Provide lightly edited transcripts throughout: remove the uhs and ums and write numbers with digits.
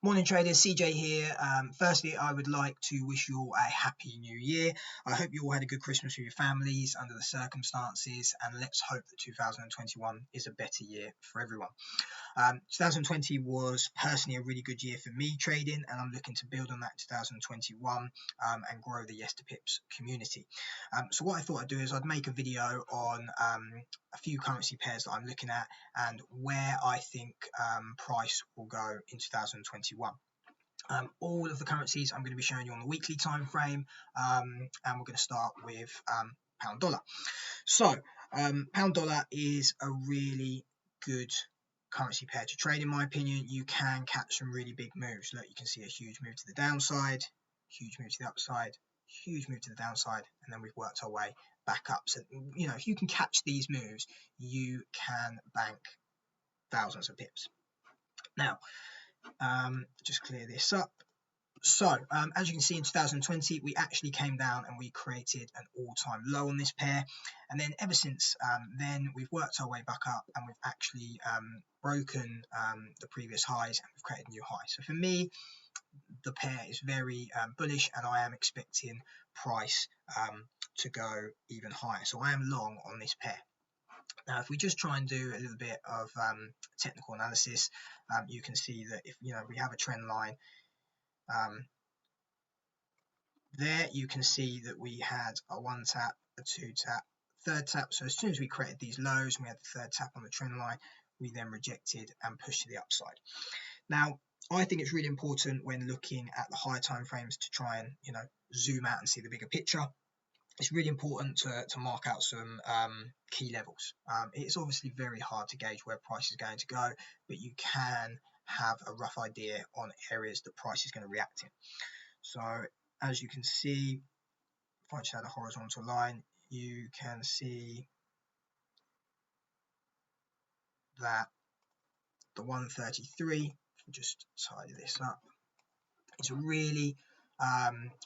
Morning traders, CJ here. Firstly, I would like to wish you all a happy new year. I hope you all had a good Christmas with your families under the circumstances, and let's hope that 2021 is a better year for everyone. 2020 was personally a really good year for me trading, and I'm looking to build on that in 2021 and grow the Yes2Pips community. So what I thought I'd do is I'd make a video on a few currency pairs that I'm looking at and where I think price will go in 2021. All of the currencies I'm going to be showing you on the weekly time frame, and we're going to start with pound dollar. So pound dollar is a really good currency pair to trade. In my opinion, you can catch some really big moves. Look, you can see a huge move to the downside, huge move to the upside, huge move to the downside, and then we've worked our way back up. So, you know, if you can catch these moves, you can bank thousands of pips. Now, just clear this up. So as you can see, in 2020 we actually came down and we created an all-time low on this pair, and then ever since then we've worked our way back up and we've actually broken the previous highs and we've created a new high. So for me, the pair is very bullish, and I am expecting price to go even higher. So I am long on this pair. Now, if we just try and do a little bit of technical analysis, you can see that if we have a trend line there, you can see that we had a one tap, a two tap, third tap. So as soon as we created these lows and we had the third tap on the trend line, we then rejected and pushed to the upside. Now, I think it's really important when looking at the higher time frames to try and zoom out and see the bigger picture. It's really important to mark out some key levels. It's obviously very hard to gauge where price is going to go, but you can have a rough idea on areas that price is going to react in. So as you can see, if I just add a horizontal line, you can see that the 133, if we just tidy this up, it's a really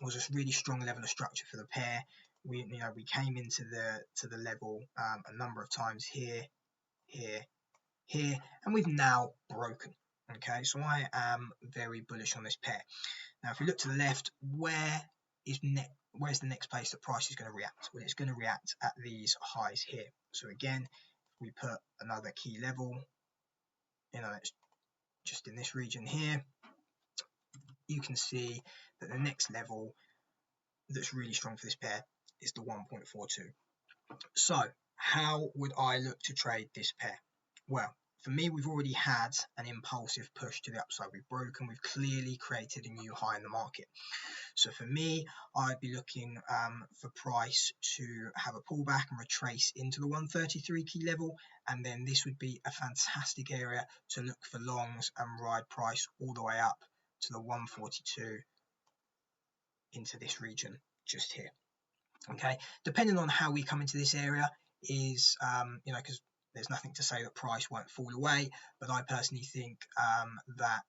was a really strong level of structure for the pair. We came into the level a number of times here, and we've now broken. Okay, so I am very bullish on this pair. Now, if we look to the left, where's the next place that price is going to react? Well, it's going to react at these highs here. So again, if we put another key level, it's just in this region here, you can see that the next level that's really strong for this pair is the 1.42. So how would I look to trade this pair? Well, for me, we've already had an impulsive push to the upside. We've broken, we've clearly created a new high in the market. So for me, I'd be looking for price to have a pullback and retrace into the 133 key level, and then this would be a fantastic area to look for longs and ride price all the way up to the 142 into this region just here. Okay, depending on how we come into this area is because there's nothing to say that price won't fall away, but I personally think that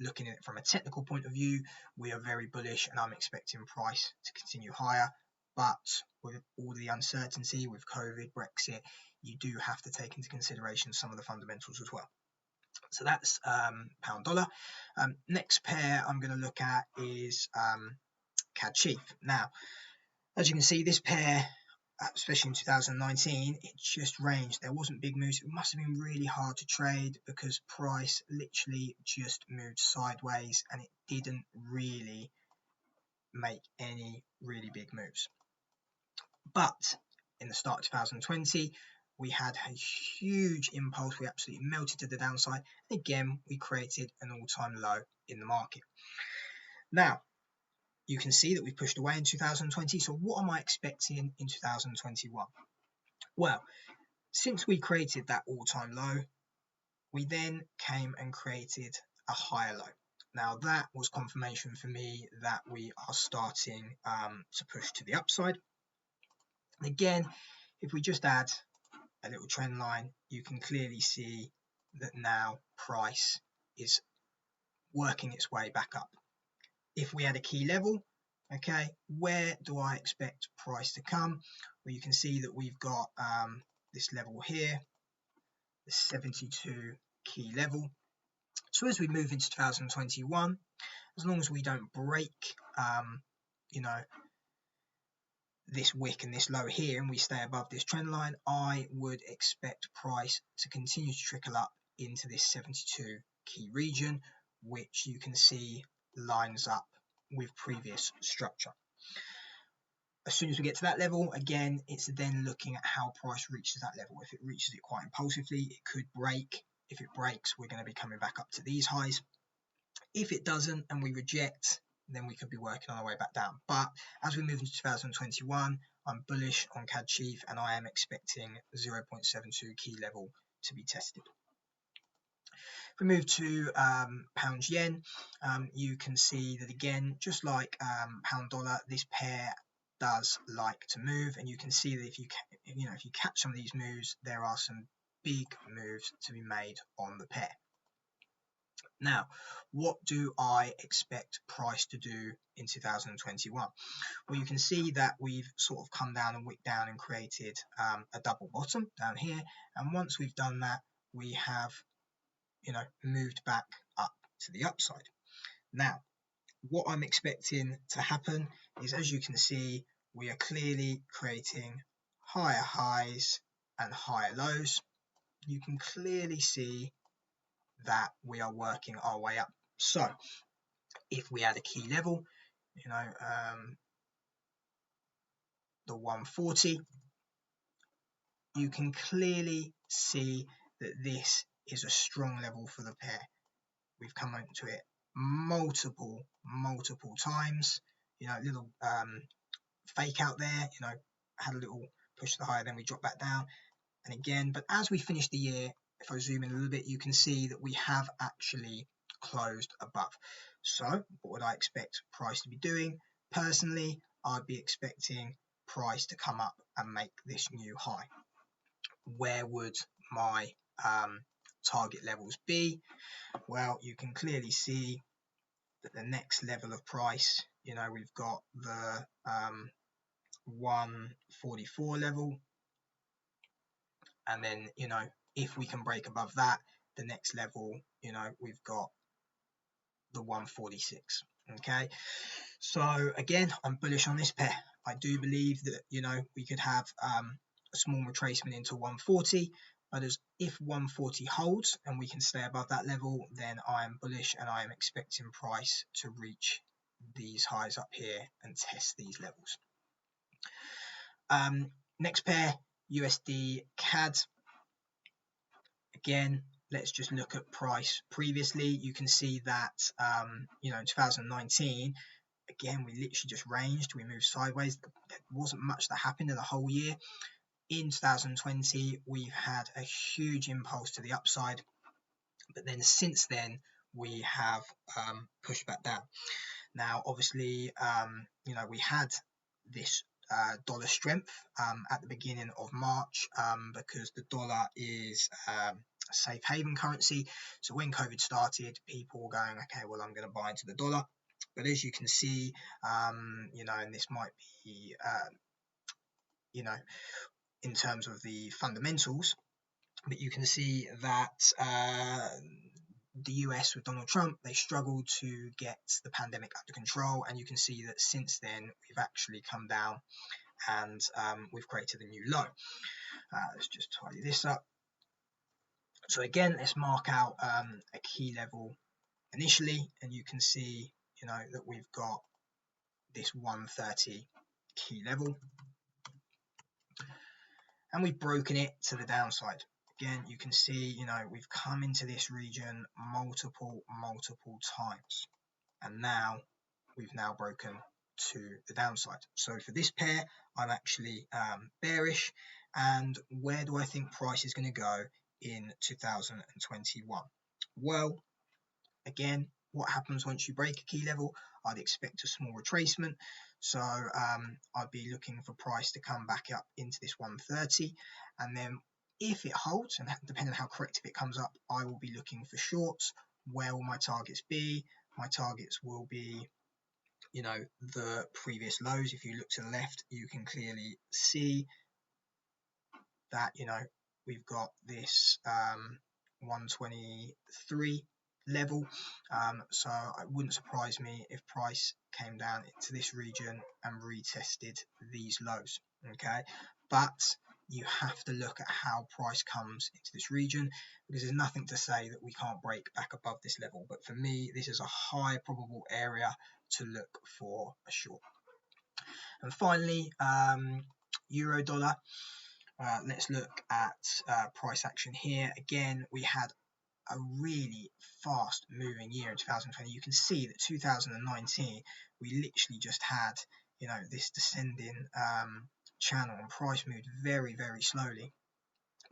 looking at it from a technical point of view, we are very bullish, and I'm expecting price to continue higher. But with all the uncertainty with COVID, Brexit, you do have to take into consideration some of the fundamentals as well. So that's pound dollar. Next pair I'm going to look at is CADCHF. Now, as you can see, this pair, especially in 2019, it just ranged. There wasn't big moves. It must have been really hard to trade because price literally just moved sideways and it didn't really make any really big moves. But in the start of 2020, we had a huge impulse. We absolutely melted to the downside. And again, we created an all-time low in the market. Now, you can see that we pushed away in 2020. So what am I expecting in 2021? Well, since we created that all-time low, we then came and created a higher low. Now, that was confirmation for me that we are starting to push to the upside. And again, if we just add a little trend line, you can clearly see that now price is working its way back up. If we had a key level, okay, where do I expect price to come? Well, you can see that we've got this level here, the 72 key level. So as we move into 2021, as long as we don't break, you know, this wick and this low here, and we stay above this trend line, I would expect price to continue to trickle up into this 72 key region, which you can see lines up with previous structure. As soon as we get to that level, again, it's then looking at how price reaches that level. If it reaches it quite impulsively, it could break. If it breaks, we're going to be coming back up to these highs. If it doesn't and we reject, then we could be working on our way back down. But as we move into 2021, I'm bullish on CADCHF, and I am expecting 0.72 key level to be tested. If we move to pound yen, you can see that again, just like pound dollar, this pair does like to move, and you can see that if you catch some of these moves, there are some big moves to be made on the pair. Now, what do I expect price to do in 2021? Well, you can see that we've sort of come down and wicked down and created a double bottom down here, and once we've done that, we have moved back up to the upside. Now, what I'm expecting to happen is, as you can see, we are clearly creating higher highs and higher lows. You can clearly see that we are working our way up. So if we add a key level, the 140, you can clearly see that this is a strong level for the pair. We've come into it multiple times, little fake out there, had a little push to the higher, then we drop back down, and again. But as we finish the year, if I zoom in a little bit, you can see that we have actually closed above. So what would I expect price to be doing? Personally, I'd be expecting price to come up and make this new high. Where would my target levels be? Well, you can clearly see that the next level of price, we've got the 144 level, and then if we can break above that, the next level, we've got the 146. Okay, so again, I'm bullish on this pair. I do believe that we could have a small retracement into 140, but if 140 holds and we can stay above that level, then I am bullish, and I am expecting price to reach these highs up here and test these levels. Next pair, USDCAD. Again, let's just look at price previously. You can see that in 2019, again, we literally just ranged, we moved sideways. There wasn't much that happened in the whole year. In 2020, we've had a huge impulse to the upside, but then since then we have pushed back down. Now, obviously, we had this dollar strength at the beginning of March because the dollar is a safe haven currency. So when COVID started, people were going, okay, well, I'm going to buy into the dollar. But as you can see, and this might be, in terms of the fundamentals, but you can see that the US with Donald Trump, they struggled to get the pandemic under control, and you can see that since then we've actually come down and we've created a new low. Let's just tidy this up. So again, let's mark out a key level initially, and you can see that we've got this 130 key level, and we've broken it to the downside. Again, you can see, we've come into this region multiple times, and now we've broken to the downside. So for this pair, I'm actually bearish. And where do I think price is going to go in 2021? Well, again, what happens once you break a key level? I'd expect a small retracement. So I'd be looking for price to come back up into this 130, and then if it holds, and depending on how corrective it comes up, I will be looking for shorts. Where will my targets be? My targets will be, the previous lows. If you look to the left, you can clearly see that, we've got this 123 level. So it wouldn't surprise me if price came down into this region and retested these lows. Okay, but you have to look at how price comes into this region, because there's nothing to say that we can't break back above this level. But for me, this is a high probable area to look for a short. And finally, euro dollar. Let's look at price action here. Again, we had a really fast moving year in 2020. You can see that 2019 we literally just had, you know, this descending channel, and price moved very, very slowly.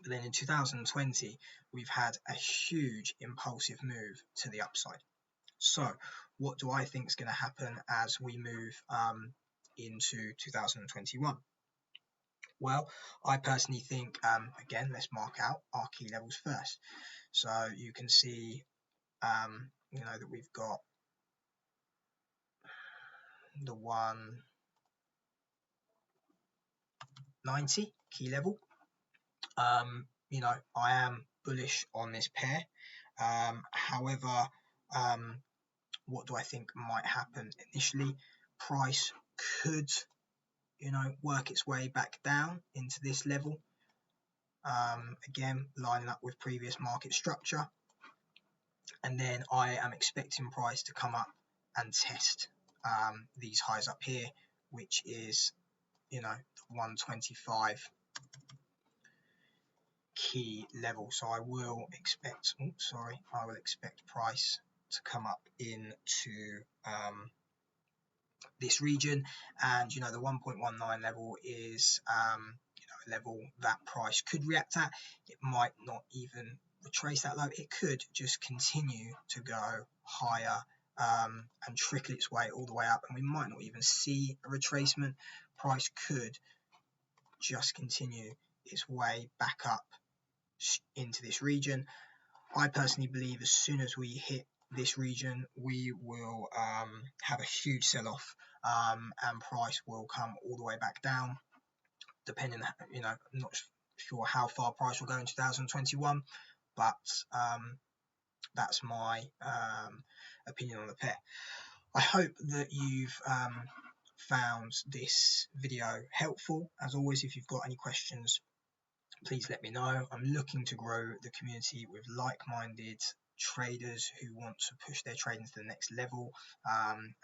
But then in 2020 we've had a huge impulsive move to the upside. So what do I think is going to happen as we move into 2021? Well, I personally think, again, let's mark out our key levels first. So you can see, you know, that we've got the 190 key level. You know, I am bullish on this pair. However, what do I think might happen initially? Price could, you know, work its way back down into this level. Again, lining up with previous market structure. And then I am expecting price to come up and test these highs up here, which is, you know, the 125 key level. So I will expect, I will expect price to come up into this region. And you know, the 1.19 level is you know, a level that price could react at. It might not even retrace that low. It could just continue to go higher and trickle its way all the way up, and we might not even see a retracement. Price could just continue its way back up into this region. I personally believe as soon as we hit this region, we will have a huge sell-off, and price will come all the way back down, depending, you know, I'm not sure how far price will go in 2021, but that's my opinion on the pair. I hope that you've found this video helpful. As always, if you've got any questions, please let me know. I'm looking to grow the community with like-minded traders who want to push their trading to the next level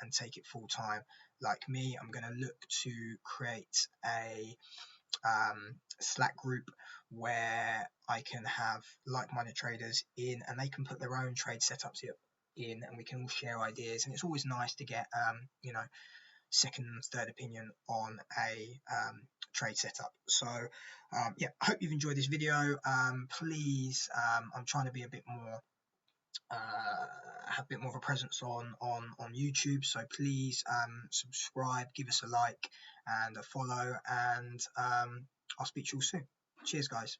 and take it full time like me. I'm going to look to create a Slack group where I can have like-minded traders in, and they can put their own trade setups in, and we can all share ideas. And it's always nice to get you know, second and third opinion on a trade setup. So yeah, I hope you've enjoyed this video. Please, I'm trying to be a bit more have a bit more of a presence on YouTube, so please subscribe, give us a like and a follow, and I'll speak to you all soon. Cheers guys.